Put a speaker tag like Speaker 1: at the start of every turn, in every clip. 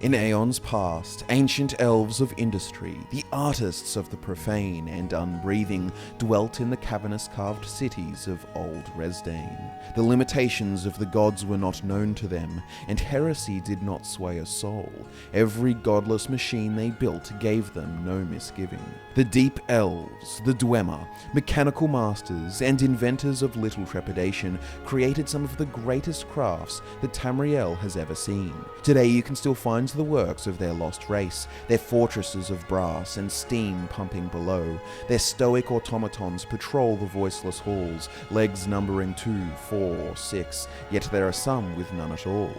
Speaker 1: In aeons past, ancient elves of industry, the artists of the profane and unbreathing, dwelt in the cavernous carved cities of old Resdayn. The limitations of the gods were not known to them, and heresy did not sway a soul. Every godless machine they built gave them no misgiving. The deep elves, the Dwemer, mechanical masters, and inventors of little trepidation, created some of the greatest crafts that Tamriel has ever seen. Today you can still find the works of their lost race, their fortresses of brass and steam pumping below. Their stoic automatons patrol the voiceless halls, legs numbering 2, 4, 6, yet there are some with none at all.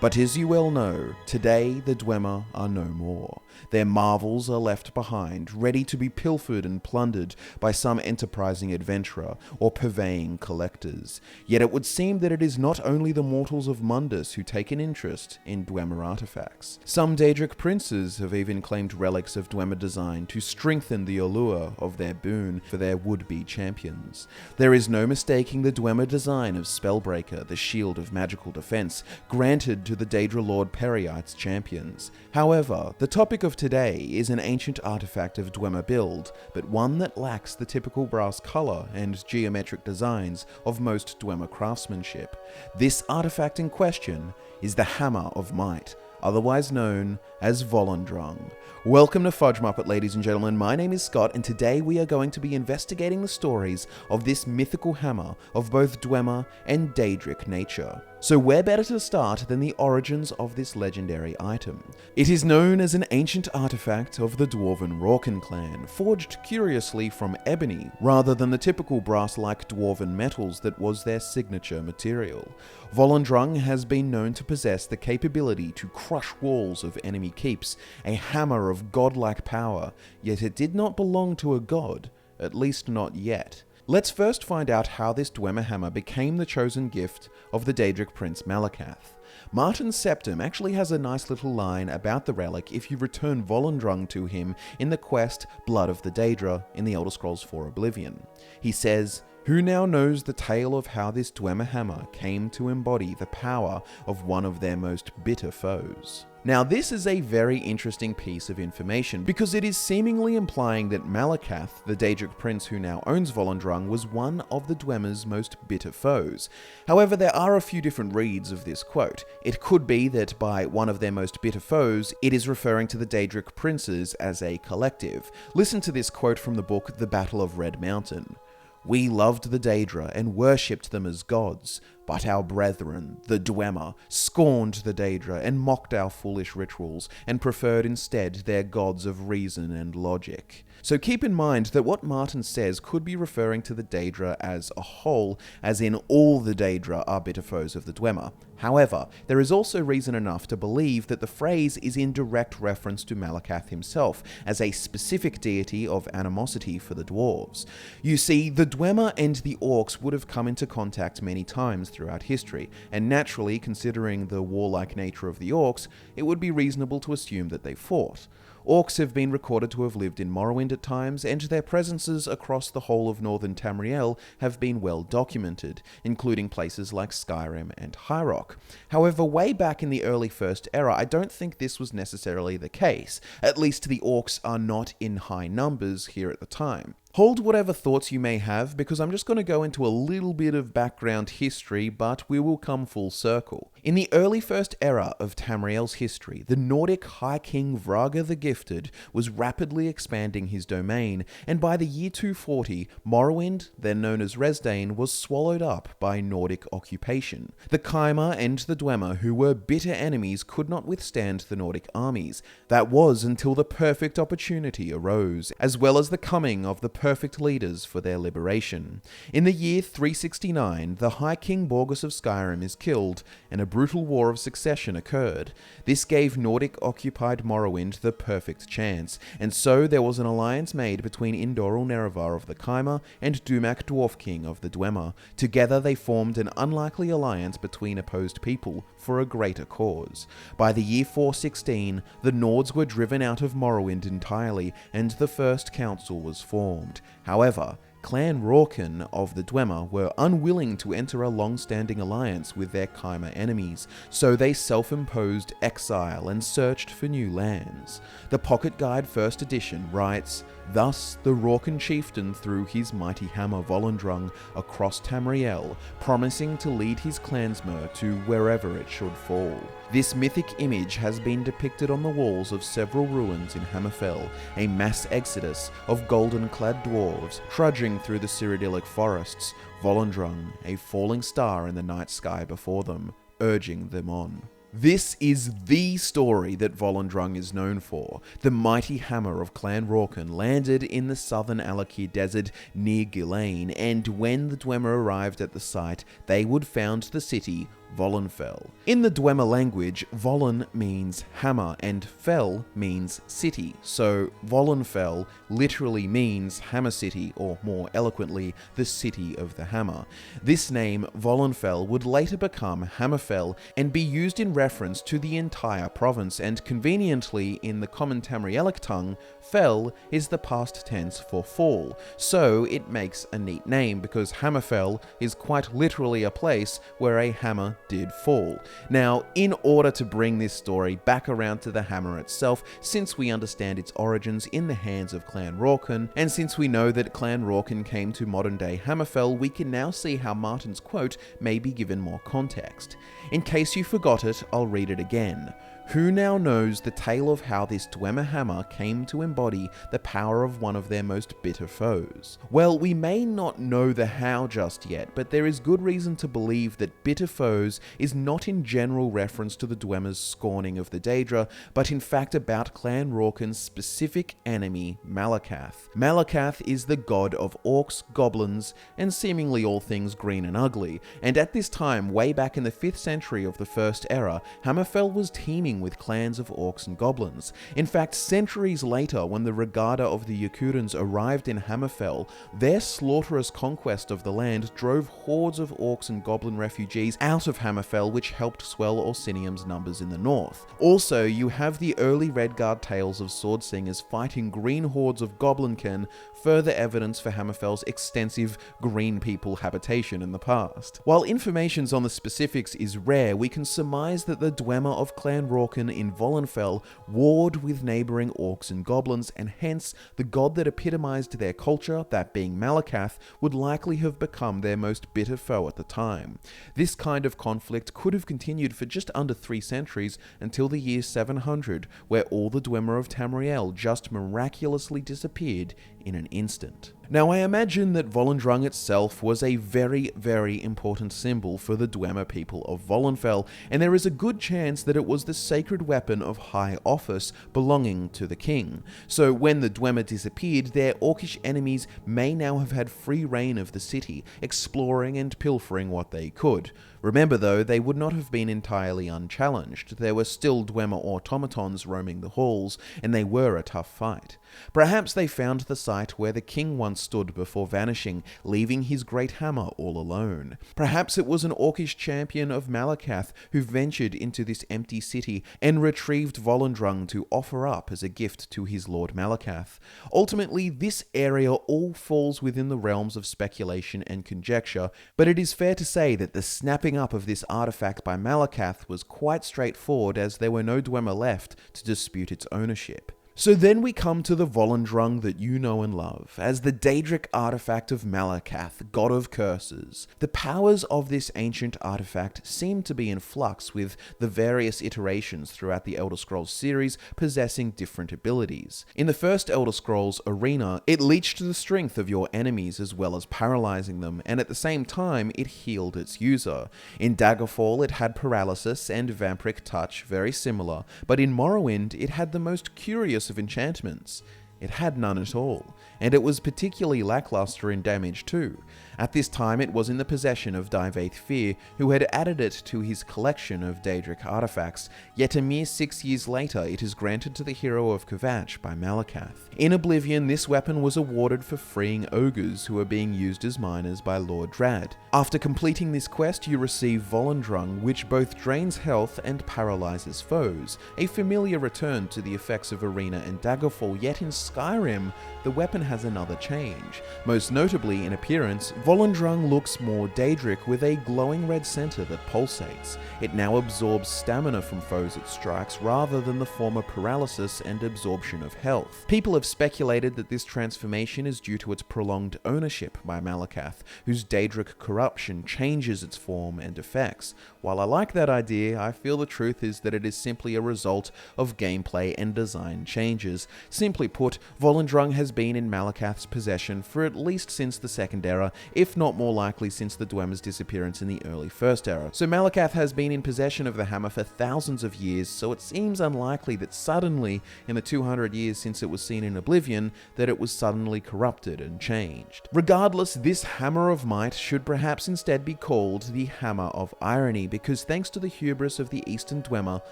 Speaker 1: But as you well know, today the Dwemer are no more. Their marvels are left behind, ready to be pilfered and plundered by some enterprising adventurer or purveying collectors. Yet it would seem that it is not only the mortals of Mundus who take an interest in Dwemer artifacts. Some Daedric princes have even claimed relics of Dwemer design to strengthen the allure of their boon for their would-be champions. There is no mistaking the Dwemer design of Spellbreaker, the shield of magical defense, granted to the Daedra Lord Peryite's champions. However, the topic of today is an ancient artifact of Dwemer build, but one that lacks the typical brass color and geometric designs of most Dwemer craftsmanship. This artifact in question is the Hammer of Might, otherwise known as Volendrung. Welcome to Fudge Muppet, ladies and gentlemen. My name is Scott, and today we are going to be investigating the stories of this mythical hammer of both Dwemer and Daedric nature. So where better to start than the origins of this legendary item? It is known as an ancient artifact of the Dwarven Rorken clan, forged curiously from ebony, rather than the typical brass-like Dwarven metals that was their signature material. Volendrung has been known to possess the capability to crush walls of enemy keeps, a hammer of godlike power, yet it did not belong to a god, at least not yet. Let's first find out how this Dwemer hammer became the chosen gift of the Daedric prince Malakath. Martin Septim actually has a nice little line about the relic if you return Volendrung to him in the quest Blood of the Daedra in the Elder Scrolls IV Oblivion. He says, "Who now knows the tale of how this Dwemer hammer came to embody the power of one of their most bitter foes?" Now this is a very interesting piece of information because it is seemingly implying that Malakath, the Daedric prince who now owns Volendrung, was one of the Dwemer's most bitter foes. However, there are a few different reads of this quote. It could be that by one of their most bitter foes, it is referring to the Daedric princes as a collective. Listen to this quote from the book The Battle of Red Mountain. "We loved the Daedra and worshipped them as gods, but our brethren, the Dwemer, scorned the Daedra and mocked our foolish rituals and preferred instead their gods of reason and logic." So keep in mind that what Martin says could be referring to the Daedra as a whole, as in all the Daedra are bitter foes of the Dwemer. However, there is also reason enough to believe that the phrase is in direct reference to Malakath himself, as a specific deity of animosity for the dwarves. You see, the Dwemer and the Orcs would have come into contact many times throughout history, and naturally, considering the warlike nature of the Orcs, it would be reasonable to assume that they fought. Orcs have been recorded to have lived in Morrowind at times, and their presences across the whole of northern Tamriel have been well documented, including places like Skyrim and High Rock. However, way back in the early First Era, I don't think this was necessarily the case. At least the Orcs are not in high numbers here at the time. Hold whatever thoughts you may have, because I'm just going to go into a little bit of background history, but we will come full circle. In the early First Era of Tamriel's history, the Nordic High King Vraga the Gifted was rapidly expanding his domain, and by the year 240, Morrowind, then known as Resdayn, was swallowed up by Nordic occupation. The Chimer and the Dwemer, who were bitter enemies, could not withstand the Nordic armies. That was until the perfect opportunity arose, as well as the coming of the perfect leaders for their liberation. In the year 369, the High King Borgus of Skyrim is killed, and a brutal war of succession occurred. This gave Nordic-occupied Morrowind the perfect chance, and so there was an alliance made between Indoril Nerevar of the Chimer and Dumak Dwarf King of the Dwemer. Together they formed an unlikely alliance between opposed people for a greater cause. By the year 416, the Nords were driven out of Morrowind entirely, and the First Council was formed. However, Clan Rorken of the Dwemer were unwilling to enter a long-standing alliance with their Chimer enemies, so they self-imposed exile and searched for new lands. The Pocket Guide First Edition writes, "Thus the Rorken chieftain threw his mighty hammer Volendrung across Tamriel, promising to lead his clansmen to wherever it should fall." This mythic image has been depicted on the walls of several ruins in Hammerfell, a mass exodus of golden-clad dwarves trudging through the Cyrodiilic forests, Volendrung, a falling star in the night sky before them, urging them on. This is the story that Volendrung is known for. The mighty hammer of Clan Rorken landed in the southern Alakir Desert near Ghilain, and when the Dwemer arrived at the site, they would found the city Volenfell. In the Dwemer language, Volen means hammer and Fell means city, so Volenfell literally means Hammer City, or more eloquently, the City of the Hammer. This name, Volenfell, would later become Hammerfell and be used in reference to the entire province, and conveniently in the common Tamrielic tongue, Fell is the past tense for fall, so it makes a neat name because Hammerfell is quite literally a place where a hammer did fall. Now, in order to bring this story back around to the hammer itself, since we understand its origins in the hands of Clan Rorken, and since we know that Clan Rorken came to modern-day Hammerfell, we can now see how Martin's quote may be given more context. In case you forgot it, I'll read it again. "Who now knows the tale of how this Dwemer hammer came to embody the power of one of their most bitter foes?" Well, we may not know the how just yet, but there is good reason to believe that bitter foes is not in general reference to the Dwemer's scorning of the Daedra, but in fact about Clan Rorken's specific enemy, Malakath. Malakath is the god of orcs, goblins, and seemingly all things green and ugly, and at this time, way back in the 5th century of the First Era, Hammerfell was teeming with clans of orcs and goblins. In fact, centuries later, when the Regada of the Yakurans arrived in Hammerfell, their slaughterous conquest of the land drove hordes of orcs and goblin refugees out of Hammerfell, which helped swell Orsinium's numbers in the north. Also, you have the early Redguard tales of Swordsingers fighting green hordes of goblinkin, further evidence for Hammerfell's extensive green people habitation in the past. While information on the specifics is rare, we can surmise that the Dwemer of Clan Rorken in Volenfell warred with neighbouring orcs and goblins, and hence the god that epitomized their culture, that being Malakath, would likely have become their most bitter foe at the time. This kind of conflict could have continued for just under 3 centuries until the year 700, where all the Dwemer of Tamriel just miraculously disappeared in an instant. Now, I imagine that Volendrung itself was a very, very important symbol for the Dwemer people of Volenfell, and there is a good chance that it was the sacred weapon of high office belonging to the king. So when the Dwemer disappeared, their orcish enemies may now have had free reign of the city, exploring and pilfering what they could. Remember though, they would not have been entirely unchallenged. There were still Dwemer automatons roaming the halls, and they were a tough fight. Perhaps they found the site where the king once stood before vanishing, leaving his great hammer all alone. Perhaps it was an orcish champion of Malakath who ventured into this empty city and retrieved Volendrung to offer up as a gift to his lord Malakath. Ultimately, this area all falls within the realms of speculation and conjecture, but it is fair to say that the snapping up of this artifact by Malakath was quite straightforward, as there were no Dwemer left to dispute its ownership. So then we come to the Volendrung that you know and love, as the Daedric artifact of Malakath, god of curses. The powers of this ancient artifact seem to be in flux, with the various iterations throughout the Elder Scrolls series possessing different abilities. In the first Elder Scrolls Arena, it leached the strength of your enemies as well as paralyzing them, and at the same time it healed its user. In Daggerfall it had paralysis and vampiric touch, very similar, but in Morrowind it had the most curious of enchantments. It had none at all, and it was particularly lackluster in damage too. At this time it was in the possession of Dyvaith Fear, who had added it to his collection of Daedric artifacts, yet a mere 6 years later it is granted to the hero of Kvatch by Malakath. In Oblivion, this weapon was awarded for freeing ogres who were being used as miners by Lord Drad. After completing this quest, you receive Volendrung, which both drains health and paralyzes foes, a familiar return to the effects of Arena and Daggerfall, yet in Skyrim, the weapon has another change. Most notably in appearance, Volendrung looks more Daedric with a glowing red center that pulsates. It now absorbs stamina from foes it strikes rather than the former paralysis and absorption of health. People have speculated that this transformation is due to its prolonged ownership by Malakath, whose Daedric corruption changes its form and effects. While I like that idea, I feel the truth is that it is simply a result of gameplay and design changes. Simply put, Volendrung has been in Malakath's possession for at least since the Second Era, if not more likely since the Dwemer's disappearance in the early First Era. So Malakath has been in possession of the hammer for thousands of years, so it seems unlikely that suddenly, in the 200 years since it was seen in Oblivion, that it was suddenly corrupted and changed. Regardless, this Hammer of Might should perhaps instead be called the Hammer of Irony, because thanks to the hubris of the Eastern Dwemer,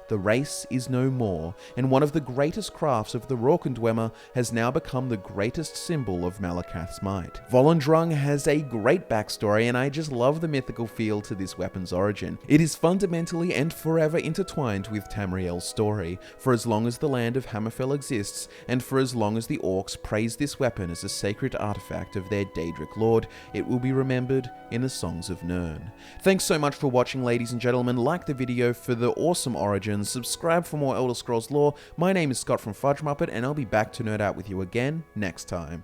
Speaker 1: the race is no more, and one of the greatest crafts of the Rorqual Dwemer has now become the greatest symbol of Malakath's might. Volendrung has a great backstory, and I just love the mythical feel to this weapon's origin. It is fundamentally and forever intertwined with Tamriel's story, for as long as the land of Hammerfell exists, and for as long as the orcs praise this weapon as a sacred artifact of their Daedric lord, it will be remembered in the Songs of Nirn. Thanks so much for watching, ladies and gentlemen. Like the video for the awesome origins, subscribe for more Elder Scrolls lore. My name is Scott from Fudge Muppet, and I'll be back to nerd out with you again next time.